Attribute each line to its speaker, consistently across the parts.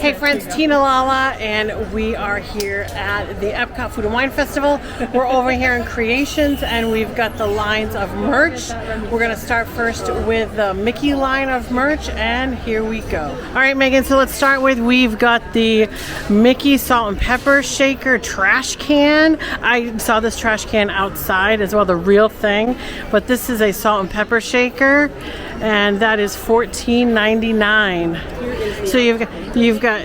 Speaker 1: Hey friends, Tina Lala, and we are here at the Epcot Food and Wine Festival. We're over here in Creations, and we've got the lines of merch. We're going to start first with the Mickey line of merch, and here we go. All right, Megan, so let's start with, we've got the Mickey salt and pepper shaker trash can. I saw this trash can outside as well, the real thing, but this is a salt and pepper shaker, and that is $14.99. So you've got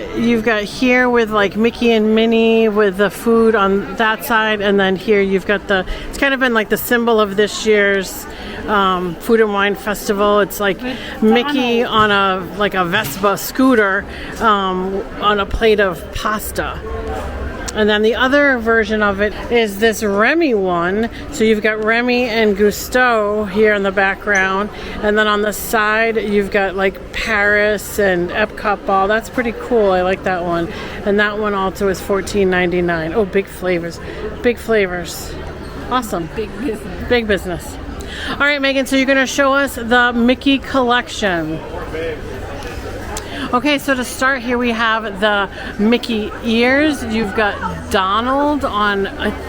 Speaker 1: here with like Mickey and Minnie with the food on that side, and then here you've got it's kind of been like the symbol of this year's Food and Wine Festival. It's like Mickey on a Vespa scooter on a plate of pasta. And then the other version of it is this Remy one. So you've got Remy and Gusteau here in the background. And then on the side, you've got like Paris and Epcot ball. That's pretty cool. I like that one. And that one also is $14.99. Oh, big flavors. Big flavors. Awesome.
Speaker 2: Big business.
Speaker 1: Big business. All right, Megan, so you're going to show us the Mickey collection. Okay, so to start here, we have the Mickey ears. You've got Donald on,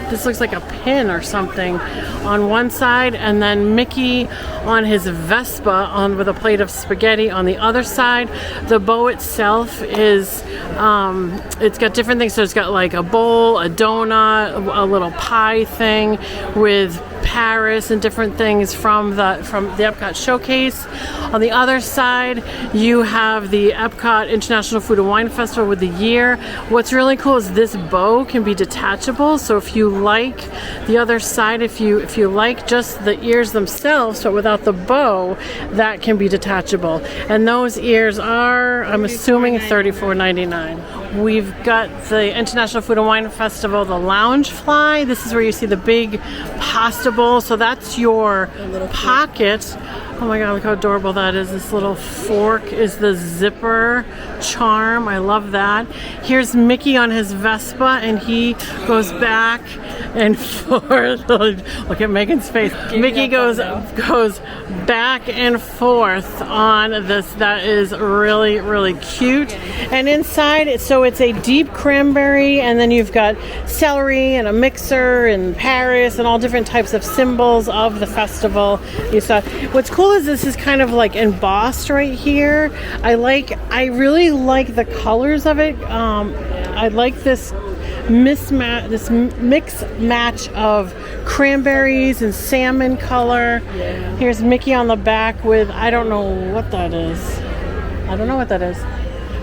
Speaker 1: this looks like a pin or something, on one side, and then Mickey on his Vespa with a plate of spaghetti on the other side. The bow itself is, it's got different things. So it's got like a bowl, a donut, a little pie thing with Paris and different things from the Epcot showcase. On the other side, you have the Epcot International Food and Wine Festival with the year. What's really cool is this bow can be detachable. So if you like the other side, if you like just the ears themselves, but without the bow, that can be detachable. And those ears are, I'm assuming, $34.99. We've got the International Food and Wine Festival, the lounge fly. This is where you see the big pasta bowl. So that's your pocket. Oh my God, look how adorable that is. This little fork is the zipper charm. I love that. Here's Mickey on his Vespa, and he goes back and forth. Look at Megan's face. Mickey goes back and forth on this. That is really, really cute. And inside, so it's a deep cranberry, and then you've got celery and a mixer and Paris and all different types of symbols of the festival. You saw. What's cool is this is kind of like embossed right here. I really like the colors of it. I like this mix match of cranberries and salmon color. Yeah. Here's Mickey on the back with, I don't know what that is.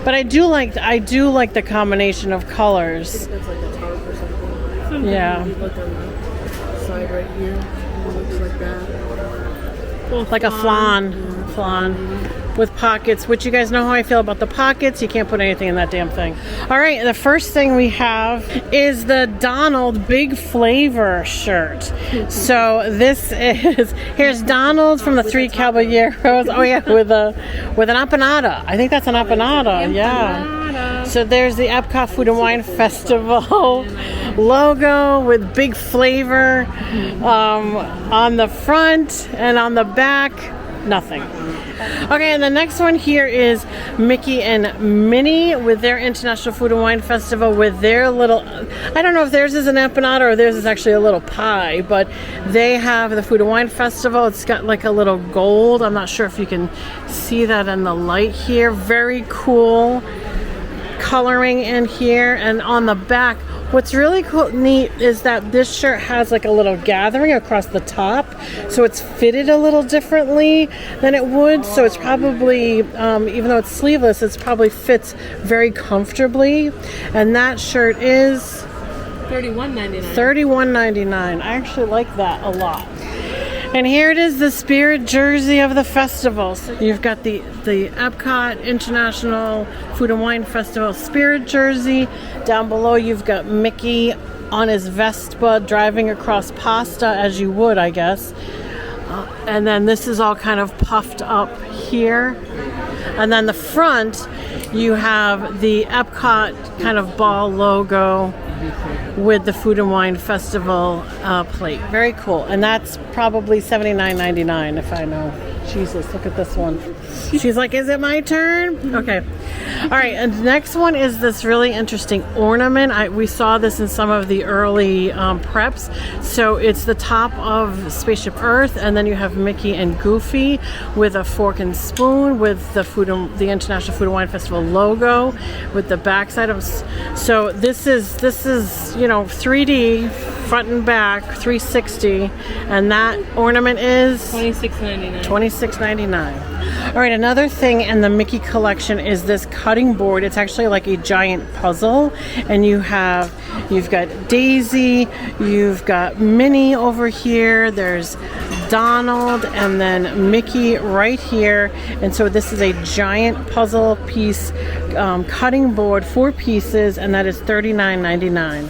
Speaker 1: But I do like the combination of colors.
Speaker 2: I think that's like a tarp or something.
Speaker 1: Yeah.
Speaker 2: Look on the side right here. It looks like that. Well,
Speaker 1: like a flan with pockets, which you guys know how I feel about the pockets. You can't put anything in that damn thing. All right, the first thing we have is the Donald Big Flavor shirt. So this is, here's Donald from the Three Caballeros. Oh yeah, with an empanada. I think that's an empanada. Yeah. So there's the Epcot Food and Wine Festival logo with Big Flavor on the front, and on the back, nothing. Okay, and the next one here is Mickey and Minnie with their International Food and Wine Festival with their little, I don't know if theirs is an empanada or theirs is actually a little pie, but they have the Food and Wine Festival. It's got like a little gold. I'm not sure if you can see that in the light here. Very cool coloring in here. And on the back, what's really neat is that this shirt has like a little gathering across the top, so it's fitted a little differently than it would. So it's probably, even though it's sleeveless, it probably fits very comfortably. And that shirt is
Speaker 2: $31.99.
Speaker 1: $31.99. I actually like that a lot. And here it is, the spirit jersey of the festival. So you've got the Epcot International Food and Wine Festival spirit jersey. Down below you've got Mickey on his Vespa driving across pasta, as you would, I guess. And then this is all kind of puffed up here. And then the front, you have the Epcot kind of ball logo with the Food and Wine Festival plate. Very cool. And that's probably $79.99 if I know. Jesus, look at this one. She's like, is it my turn? Okay. All right, and the next one is this really interesting ornament. We saw this in some of the early preps. So it's the top of Spaceship Earth, and then you have Mickey and Goofy with a fork and spoon with the International Food and Wine Festival logo with the backside of. So this is 3D front and back, 360, and that ornament is
Speaker 2: $26.99.
Speaker 1: $26.99. All right, another thing in the Mickey collection is this cutting board. It's actually like a giant puzzle, and you've got Daisy, you've got Minnie over here, there's Donald, and then Mickey right here. And so this is a giant puzzle piece cutting board, 4 pieces, and that is $39.99.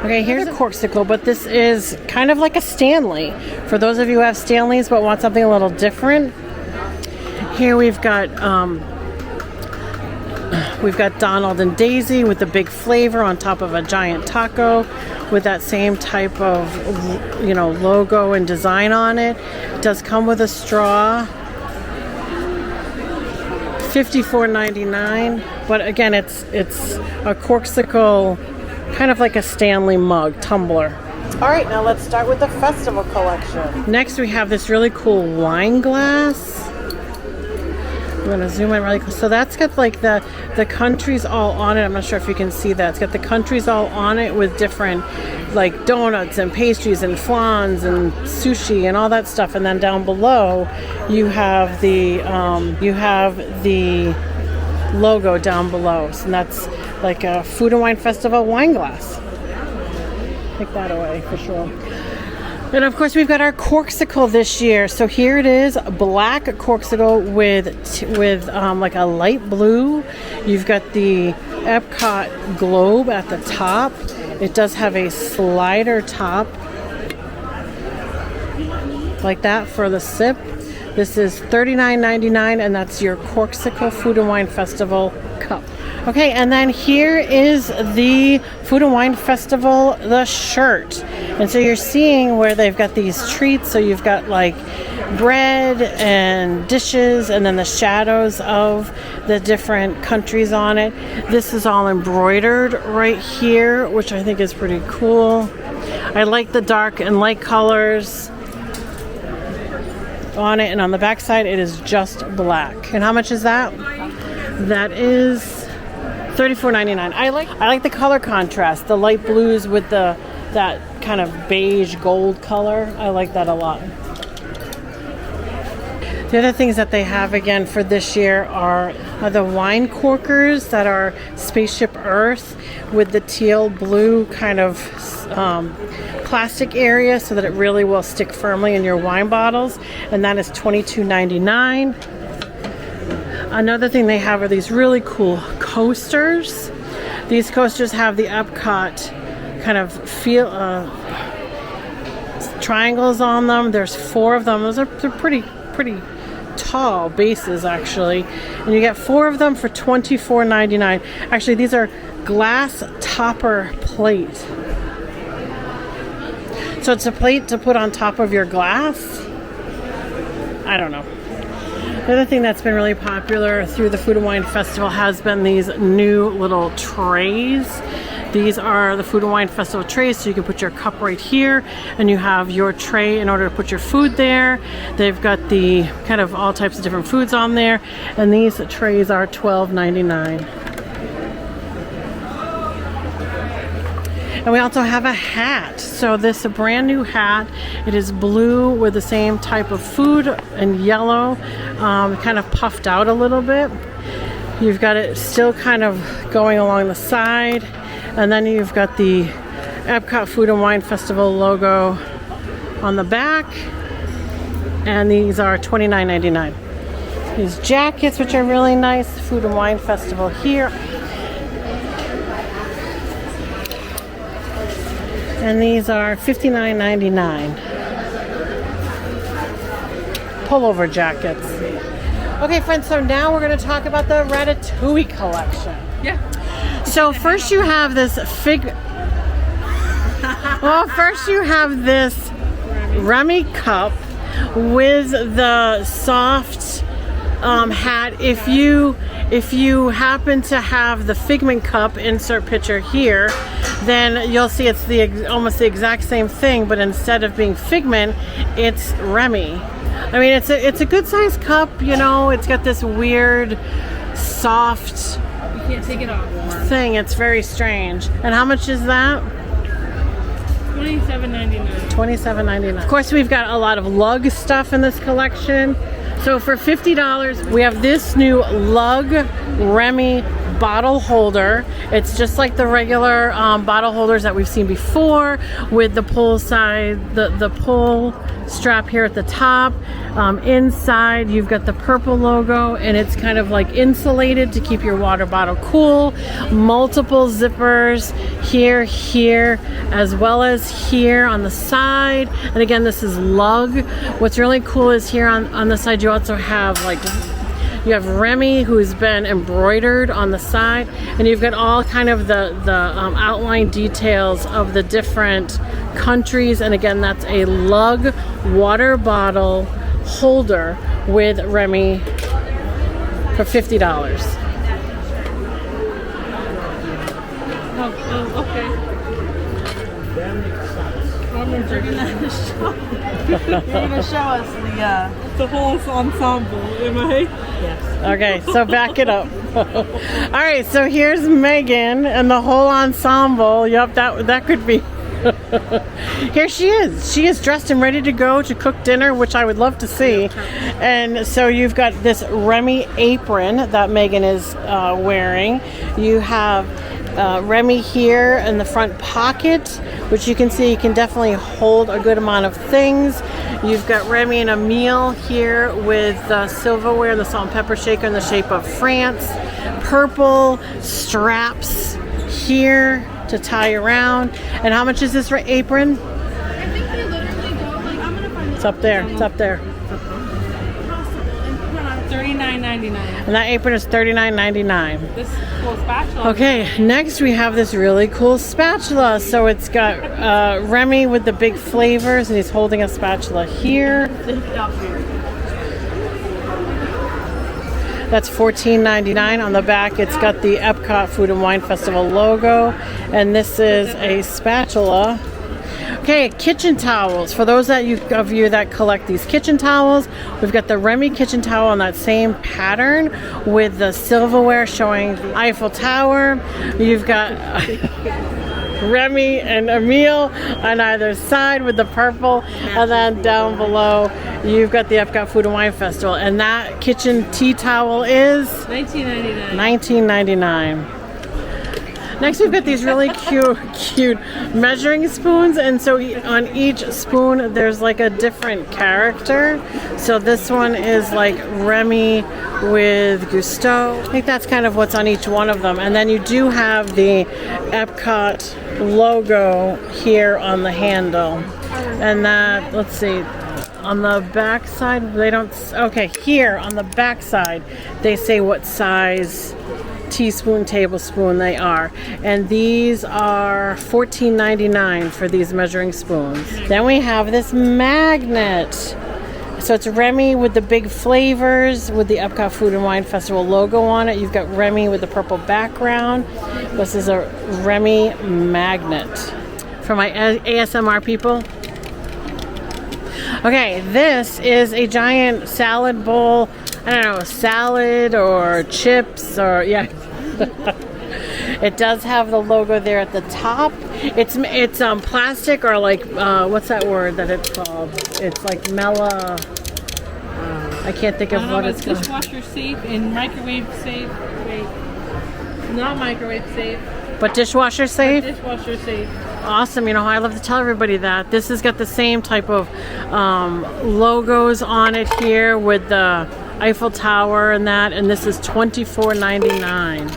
Speaker 1: Okay, here's a corksicle, but this is kind of like a Stanley. For those of you who have Stanleys but want something a little different, here we've got Donald and Daisy with the big flavor on top of a giant taco with that same type of logo and design on it. It does come with a straw. $54.99, but again, it's a corksicle, kind of like a Stanley mug, tumbler. All right, now let's start with the festival collection. Next, we have this really cool wine glass. I'm going to zoom in really close. So that's got like the countries all on it. I'm not sure if you can see that. It's got the countries all on it with different like donuts and pastries and flans and sushi and all that stuff. And then down below, you have the logo down below. So that's like a Food and Wine Festival wine glass. Take that away for sure. And of course, we've got our corksicle this year. So here it is, black corksicle with like a light blue. You've got the Epcot globe at the top. It does have a slider top like that for the sip. This is $39.99, and that's your corksicle Food and Wine Festival cup. Okay, and then here is the Food and Wine Festival, the shirt. And so you're seeing where they've got these treats. So you've got like bread and dishes, and then the shadows of the different countries on it. This is all embroidered right here, which I think is pretty cool. I like the dark and light colors on it, and on the back side it is just black. And how much is that? That is $34.99. I like the color contrast, the light blues with that kind of beige gold color. I like that a lot. The other things that they have again for this year are the wine corkers that are Spaceship Earth with the teal blue kind of plastic area so that it really will stick firmly in your wine bottles, and that is $22.99. Another thing they have are these really cool coasters. These coasters have the Epcot kind of triangles on them. There's 4 of them. They're pretty tall bases actually, and you get 4 of them for $24.99. Actually, these are glass topper plate. So it's a plate to put on top of your glass. I don't know. The other thing that's been really popular through the Food and Wine Festival has been these new little trays. These are the Food and Wine Festival trays, so you can put your cup right here, and you have your tray in order to put your food there. They've got the kind of all types of different foods on there, and these trays are $12.99. And we also have a hat. So this is a brand new hat. It is blue with the same type of food and yellow, kind of puffed out a little bit. You've got it still kind of going along the side. And then you've got the Epcot Food and Wine Festival logo on the back. And these are $29.99. These jackets, which are really nice. Food and Wine Festival here. And these are $59.99. Pullover jackets. Okay, friends, so now we're going to talk about the Ratatouille collection.
Speaker 2: Yeah.
Speaker 1: So first you have this first you have this Remy cup with the soft hat. If if you happen to have the Figment cup insert picture here, then you'll see it's almost the exact same thing, but instead of being Figment, it's Remy. I mean, it's a good sized cup, you know. It's got this weird, soft,
Speaker 2: You can't take it off.
Speaker 1: thing. It's very strange. And how much is that?
Speaker 2: $27.99.
Speaker 1: $27.99. Of course, we've got a lot of lug stuff in this collection. So for $50, we have this new lug Remy bottle holder. It's just like the regular bottle holders that we've seen before, with the pull side, the pull strap here at the top. Inside, you've got the purple logo, and it's kind of like insulated to keep your water bottle cool. Multiple zippers here, as well as here on the side. And again, this is lug. What's really cool is here on the side, you also have like, you have Remy, who's been embroidered on the side, and you've got all kind of the outline details of the different countries. And again, that's a lug water bottle holder with Remy for $50.
Speaker 2: Oh, okay. You're gonna show us the whole ensemble, am I? Yes.
Speaker 1: Okay, so back it up. All right, so here's Megan and the whole ensemble. Yep, that could be. Here she is. She is dressed and ready to go to cook dinner, which I would love to see. And so you've got this Remy apron that Megan is wearing. You have Remy here in the front pocket, which you can see you can definitely hold a good amount of things. You've got Remy and Emile here with silverware, the salt and pepper shaker in the shape of France. Purple straps here to tie around. And how much is this apron?
Speaker 2: I think they literally go, like, I'm gonna find
Speaker 1: It's up there. It's up there.
Speaker 2: $39.99.
Speaker 1: And that apron is $39.99.
Speaker 2: This cool spatula.
Speaker 1: Okay, next we have this really cool spatula. So it's got Remy with the big flavors, and he's holding a spatula here. That's $14.99. On the back, it's got the Epcot Food and Wine Festival logo, and this is a spatula. Okay, kitchen towels. For those of you that collect these kitchen towels, we've got the Remy kitchen towel on that same pattern with the silverware showing the Eiffel Tower. You've got Remy and Emile on either side with the purple, and then down below you've got the Epcot Food and Wine Festival, and that kitchen tea towel is $19.99. Next, we've got these really cute measuring spoons, and so on each spoon there's like a different character. So this one is like Remy with Gusteau. I think that's kind of what's on each one of them. And then you do have the Epcot logo here on the handle. And that, let's see, on the back side, they don't, okay, here on the back side, they say what size teaspoon, tablespoon they are. And these are $14.99 for these measuring spoons. Then we have this magnet. So it's Remy with the big flavors with the Epcot Food and Wine Festival logo on it. You've got Remy with the purple background. This is a Remy magnet. For my ASMR people. Okay, this is a giant salad bowl. I don't know, salad or chips or, yeah. It does have the logo there at the top. It's plastic, or like, what's that word that it's called? It's like Mela. I can't think of what it's called.
Speaker 2: Dishwasher safe and microwave safe. Wait. Not microwave safe.
Speaker 1: But dishwasher safe?
Speaker 2: Dishwasher safe.
Speaker 1: Awesome. You know, I love to tell everybody that. This has got the same type of logos on it here with the Eiffel Tower and that, and this is $24.99.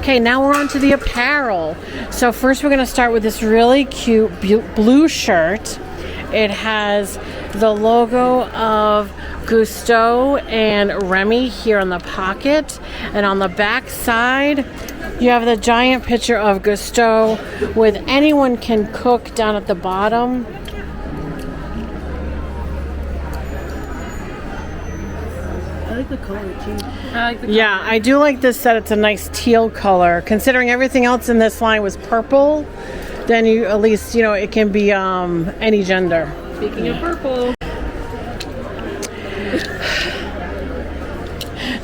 Speaker 1: Okay, now we're on to the apparel. So first we're going to start with this really cute blue shirt. It has the logo of Gusteau and Remy here on the pocket, and on the back side you have the giant picture of Gusteau with anyone can cook down at the bottom.
Speaker 2: like the color too.
Speaker 3: I like the color.
Speaker 1: Yeah, I do like this set. It's a nice teal color. Considering everything else in this line was purple, then you at least, you know, it can be any gender.
Speaker 3: Speaking of purple.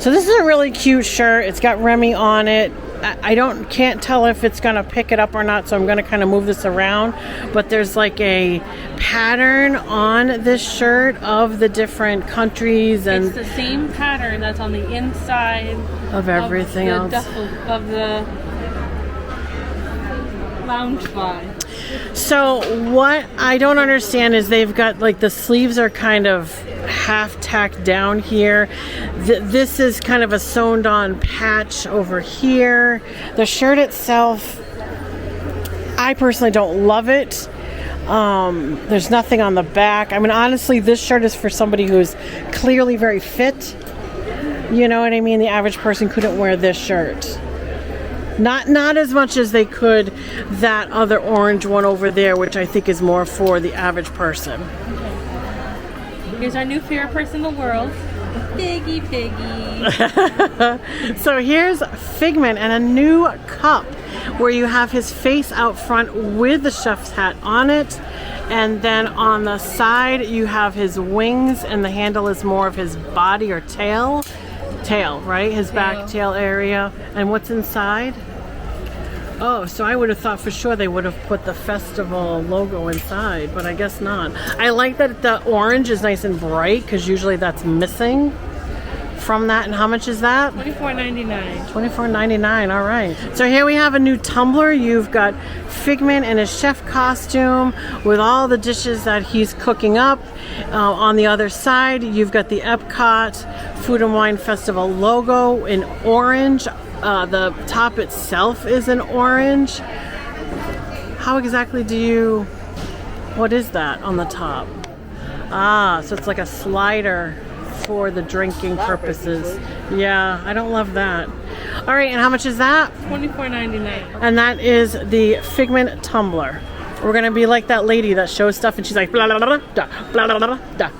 Speaker 1: So this is a really cute shirt. It's got Remy on it. I can't tell if it's gonna pick it up or not, so I'm gonna kind of move this around. But there's like a pattern on this shirt of the different countries, and
Speaker 3: It's the same pattern that's on the inside
Speaker 1: of everything
Speaker 3: of the
Speaker 1: else.
Speaker 3: of the lounge fly.
Speaker 1: So what I don't understand is they've got like the sleeves are kind of half tacked down here. This is kind of a sewn on patch over here. The shirt itself, I personally don't love it. There's nothing on the back. I mean, honestly, this shirt is for somebody who's clearly very fit. You know what I mean? The average person couldn't wear this shirt. Not as much as they could that other orange one over there, which I think is more for the average person.
Speaker 3: Here's our new favorite person in the world, Piggy Piggy.
Speaker 1: So here's Figment and a new cup where you have his face out front with the chef's hat on it. And then on the side you have his wings, and the handle is more of his body or tail. Tail, right? His back tail area. And what's inside? Oh, so I would have thought for sure they would have put the festival logo inside, but I guess not. I like that the orange is nice and bright, because usually that's missing from that. And how much is that?
Speaker 3: $24.99.
Speaker 1: $24.99, all right. So here we have a new tumbler. You've got Figment in his chef costume with all the dishes that he's cooking up. On the other side, you've got the Epcot Food and Wine Festival logo in orange. The top itself is in orange. How exactly what is that on the top? Ah, so it's like a slider for the drinking purposes. Yeah, I don't love that. All right, and how much is that?
Speaker 3: $24.99.
Speaker 1: And that is the Figment tumbler. We're gonna be like that lady that shows stuff and she's like blah blah blah blah blah blah blah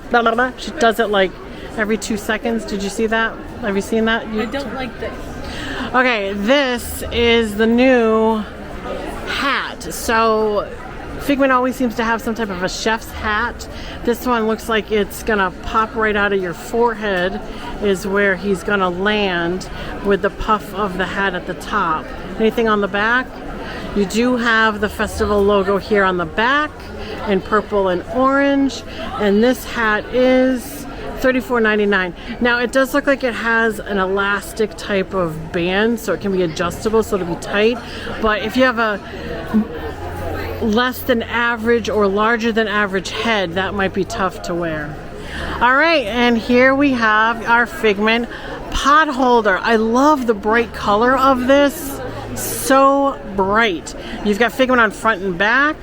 Speaker 1: blah blah blah. She does it like every 2 seconds. Did you see that? Have you seen that?
Speaker 3: I don't like this.
Speaker 1: Okay, this is the new hat. So Figment always seems to have some type of a chef's hat. This one looks like it's gonna pop right out of your forehead, is where he's gonna land with the puff of the hat at the top. Anything on the back? You do have the festival logo here on the back in purple and orange, and this hat is $34.99. Now it does look like it has an elastic type of band, so it can be adjustable, so it'll be tight. But if you have a less than average or larger than average head, that might be tough to wear. All right, and here we have our Figment pot holder. I love the bright color of this. So bright. You've got Figment on front and back.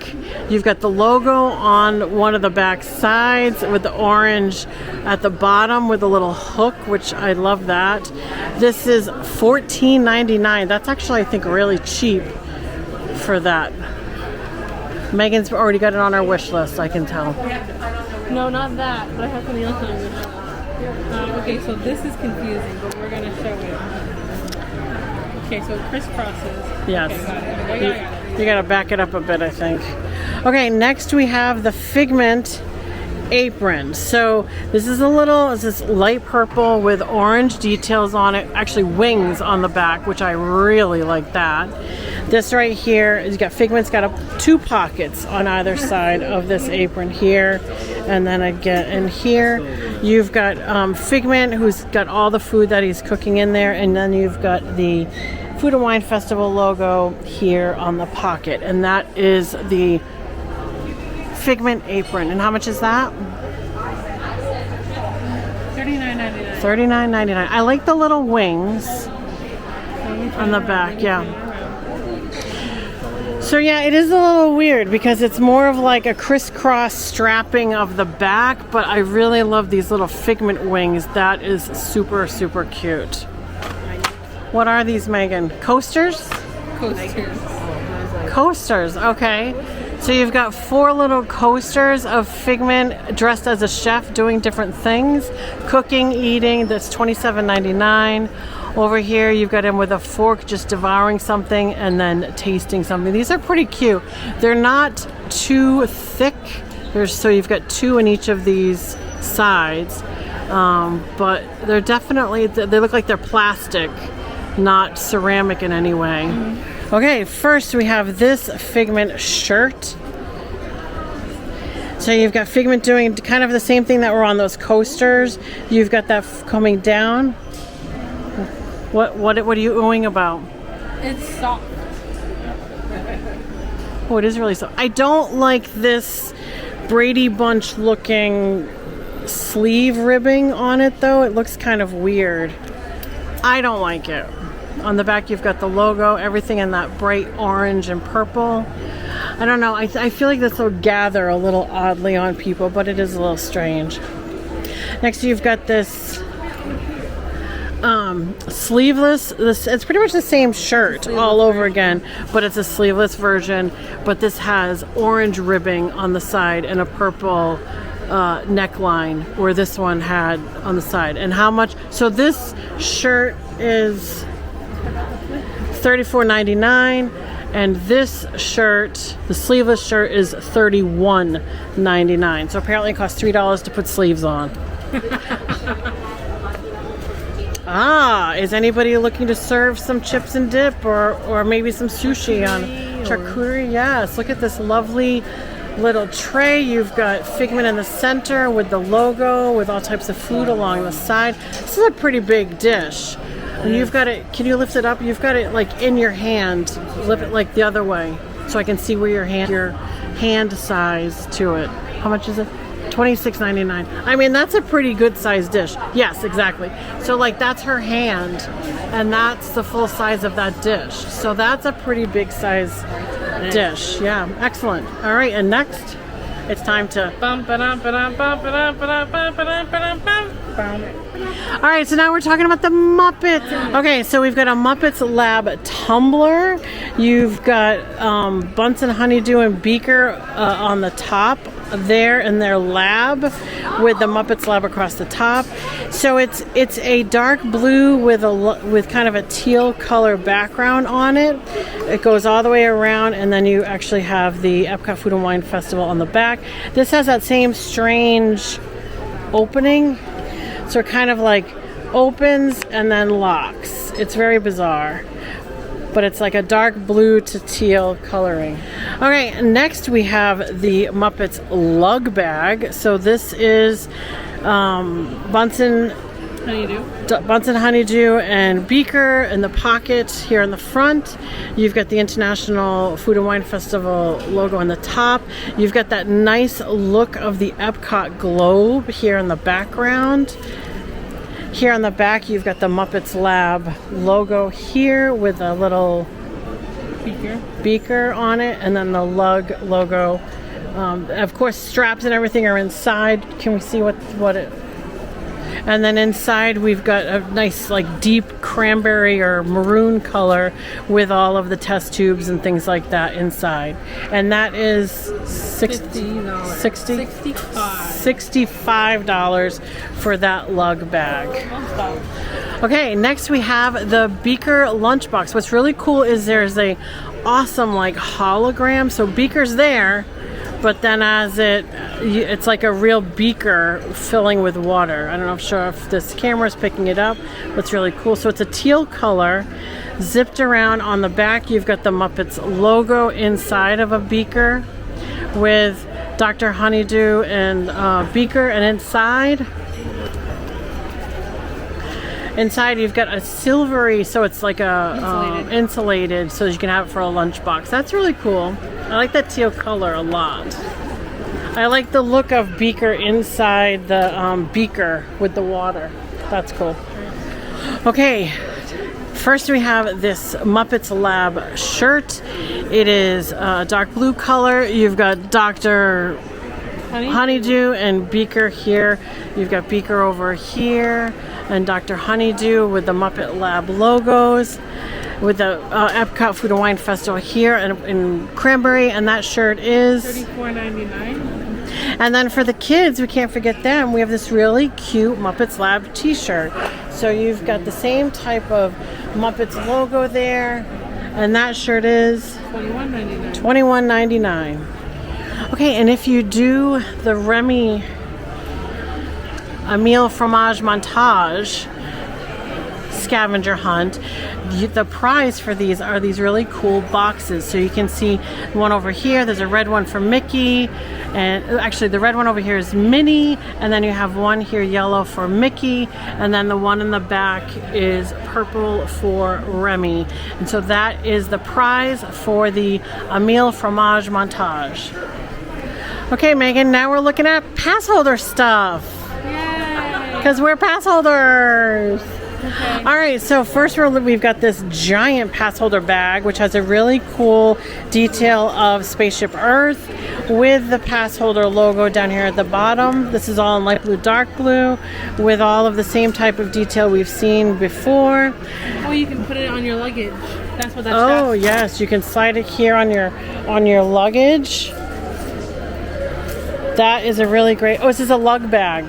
Speaker 1: You've got the logo on one of the back sides with the orange at the bottom with a little hook, which I love that. This is $14.99. That's actually, I think, really cheap for that. Megan's already got it on our wish list, I can tell.
Speaker 3: No, not that, but I have something else on the wish list. Okay, so this is confusing, but we're going to show it. Okay, so it crisscrosses.
Speaker 1: Yes.
Speaker 3: Okay, got it. I got it.
Speaker 1: You gotta back it up a bit, I think. Okay, next we have the Figment apron. So this is this light purple with orange details on it, actually wings on the back, which I really like that. This right here, you got Figment's got 2 pockets on either side of this apron here, and then again in here you've got Figment, who's got all the food that he's cooking in there, and then you've got the Food and Wine Festival logo here on the pocket, and that is the Figment apron. And how much is that?
Speaker 3: $39.99.
Speaker 1: $39.99. I like the little wings on the back, yeah. So yeah, it is a little weird because it's more of like a crisscross strapping of the back, but I really love these little Figment wings. That is super, super cute. What are these, Megan? Coasters?
Speaker 3: Coasters.
Speaker 1: Coasters, okay. So you've got 4 little coasters of Figment dressed as a chef doing different things. Cooking, eating, that's $27.99. Over here you've got him with a fork just devouring something and then tasting something. These are pretty cute. They're not too thick. So you've got 2 in each of these sides. But they're definitely, they look like they're plastic, not ceramic in any way. Okay, first we have this Figment shirt. So you've got Figment doing kind of the same thing that were on those coasters. You've got that coming down. What are you oohing about?
Speaker 3: It's soft.
Speaker 1: Oh, it is really soft. I don't like this Brady Bunch looking sleeve ribbing on it though. It looks kind of weird. I don't like it. On the back you've got the logo, everything in that bright orange and purple. I don't know, I feel like this will gather a little oddly on people, but it is a little strange. Next you've got this sleeveless, it's pretty much the same shirt all over again, but it's a sleeveless version, but this has orange ribbing on the side and a purple neckline where this one had on the side. And how much? So this shirt is $34.99 and this shirt, the sleeveless shirt, is $31.99. So apparently it costs $3 to put sleeves on. Is anybody looking to serve some chips and dip or maybe some sushi on charcuterie? Yes, look at this lovely little tray. You've got Figment in the center with the logo with all types of food along the side. This is a pretty big dish. And you've got it, can you lift it up? You've got it like in your hand. Lift it like the other way so I can see where your hand size to it. How much is it? $26.99. I mean, that's a pretty good sized dish. Yes, exactly. So like that's her hand and that's the full size of that dish. So that's a pretty big size dish. Yeah, excellent. All right, and next it's time to all right, so now we're talking about the Muppets. Okay, so we've got a Muppets Lab tumbler. You've got Bunsen, Honeydew, and Beaker on the top there in their lab with the Muppets Lab across the top. So it's a dark blue with kind of a teal color background on it. It goes all the way around, and then you actually have the Epcot Food and Wine Festival on the back. This has that same strange opening. So it kind of like opens and then locks. It's very bizarre. But it's like a dark blue to teal coloring. Okay, next we have the Muppets lug bag. So this is Bunsen, Honeydew, and Beaker in the pocket here in the front. You've got the International Food and Wine Festival logo on the top. You've got that nice look of the Epcot globe here in the background. Here on the back, you've got the Muppets Lab logo here with a little beaker on it, and then the lug logo. Of course, straps and everything are inside. Can we see what it? And then inside, we've got a nice, like, deep cranberry or maroon color with all of the test tubes and things like that inside. And that is $65 for that lug bag. Okay, next we have the Beaker lunchbox. What's really cool is there's a awesome, like, hologram. So Beaker's there, but then as it's like a real beaker filling with water. I don't know if this camera's picking it up, but it's really cool. So it's a teal color, zipped around. On the back, you've got the Muppets logo inside of a beaker with Dr. Honeydew and Beaker, and inside you've got a silvery, so it's like a insulated, so you can have it for a lunchbox. That's really cool. I like that teal color a lot. I like the look of Beaker inside the beaker with the water. That's cool. Okay, first we have this Muppets Lab shirt. It is a dark blue color. You've got Dr. Honeydew and Beaker here. You've got Beaker over here and Dr. Honeydew with the Muppet Lab logos. with the Epcot Food and Wine Festival here in Cranberry, and that shirt is
Speaker 3: $34.99.
Speaker 1: And then for the kids, we can't forget them. We have this really cute Muppets Lab t-shirt. So you've got the same type of Muppets logo there, and that shirt is
Speaker 3: $21.99.
Speaker 1: $21.99. Okay, and if you do the Remy Emile Fromage Montage scavenger hunt, the prize for these are these really cool boxes. So you can see one over here, there's a red one for Mickey, and actually the red one over here is Minnie, and then you have one here yellow for Mickey, and then the one in the back is purple for Remy. And so that is the prize for the Emile Fromage Montage. Okay, Megan, now we're looking at pass holder stuff.
Speaker 3: Yay!
Speaker 1: Because we're pass holders.
Speaker 3: Okay.
Speaker 1: All right, so first we've got this giant pass holder bag, which has a really cool detail of Spaceship Earth with the pass holder logo down here at the bottom. This is all in light blue, dark blue, with all of the same type of detail we've seen before.
Speaker 3: Or you can put it on your luggage. That's what that's.
Speaker 1: Oh yes, you can slide it here on your luggage. That is a really great. Oh, this is a lug bag.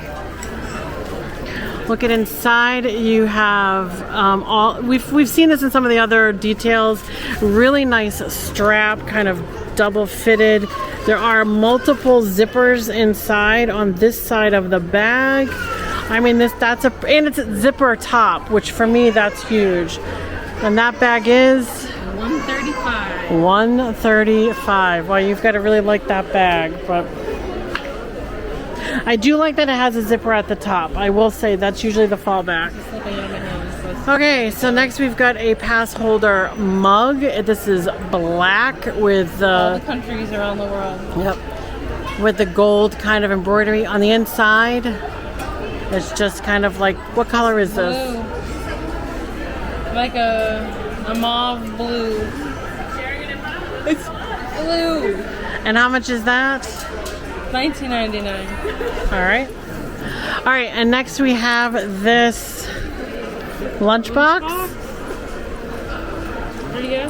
Speaker 1: Look at inside. You have all. We've seen this in some of the other details. Really nice strap, kind of double fitted. There are multiple zippers inside on this side of the bag. I mean, and it's a zipper top, which for me that's huge. And that bag is
Speaker 3: $135.
Speaker 1: $135. Well, you've got to really like that bag, but. I do like that it has a zipper at the top. I will say that's usually the fallback. Okay, so next we've got a pass holder mug. This is black with
Speaker 3: all the countries around the world.
Speaker 1: Yep. With the gold kind of embroidery on the inside. It's just kind of like, what color is this?
Speaker 3: Blue. Like a mauve blue. It's blue.
Speaker 1: And how much is that?
Speaker 3: $19.99.
Speaker 1: All right. All right, and next we have this lunchbox.
Speaker 3: There you go.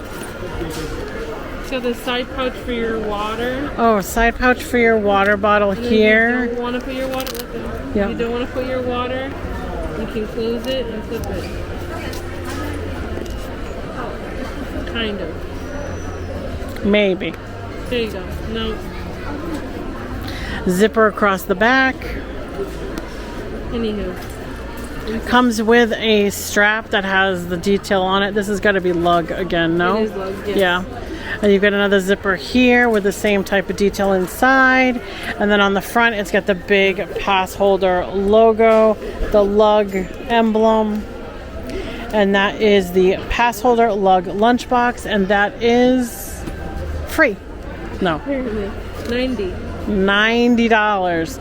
Speaker 3: So the side pouch for your water.
Speaker 1: Oh, side pouch for your water bottle here.
Speaker 3: You don't want to put your water.
Speaker 1: Yep.
Speaker 3: You don't want to put your water. You can close it and flip it. Kind of.
Speaker 1: Maybe.
Speaker 3: There you go. No.
Speaker 1: Zipper across the back.
Speaker 3: Anywho.
Speaker 1: Comes with a strap that has the detail on it. This has got to be lug again, no?
Speaker 3: It is lug, yes.
Speaker 1: Yeah. And you've got another zipper here with the same type of detail inside. And then on the front, it's got the big pass holder logo, the lug emblem. And that is the pass holder lug lunchbox. And that is free. No. $90.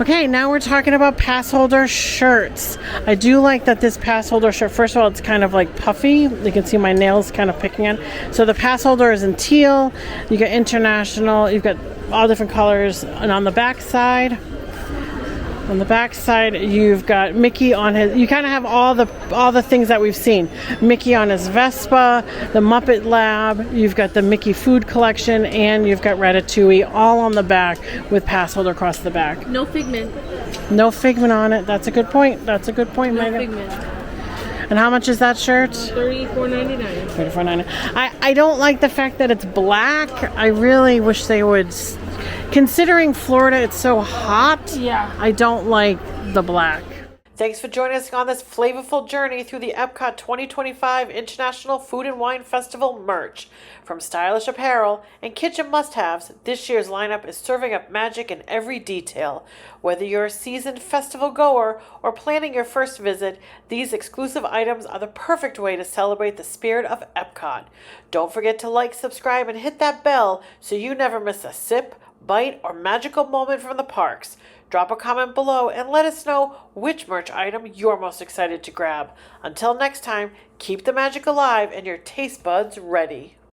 Speaker 1: Okay, now we're talking about pass holder shirts. I do like that this pass holder shirt, first of all, it's kind of like puffy. You can see my nails kind of picking on. So the pass holder is in teal. You got international, you've got all different colors. And on the back side, you've got Mickey on his, you kind of have all the things that we've seen. Mickey on his Vespa, the Muppet Lab, you've got the Mickey food collection, and you've got Ratatouille all on the back with pass holder across the back.
Speaker 3: No figment.
Speaker 1: No figment on it. That's a good point. That's a good point,
Speaker 3: No
Speaker 1: Megan.
Speaker 3: figment.
Speaker 1: And how much is that shirt?
Speaker 3: $34.99.
Speaker 1: $34.99. I don't like the fact that it's black. I really wish they would. Considering Florida, it's so hot.
Speaker 3: Yeah.
Speaker 1: I don't like the black.
Speaker 4: Thanks for joining us on this flavorful journey through the Epcot 2025 International Food and Wine Festival merch. From stylish apparel and kitchen must-haves, this year's lineup is serving up magic in every detail. Whether you're a seasoned festival goer or planning your first visit, these exclusive items are the perfect way to celebrate the spirit of Epcot. Don't forget to like, subscribe, and hit that bell so you never miss a sip, bite, or magical moment from the parks. Drop a comment below and let us know which merch item you're most excited to grab. Until next time, keep the magic alive and your taste buds ready.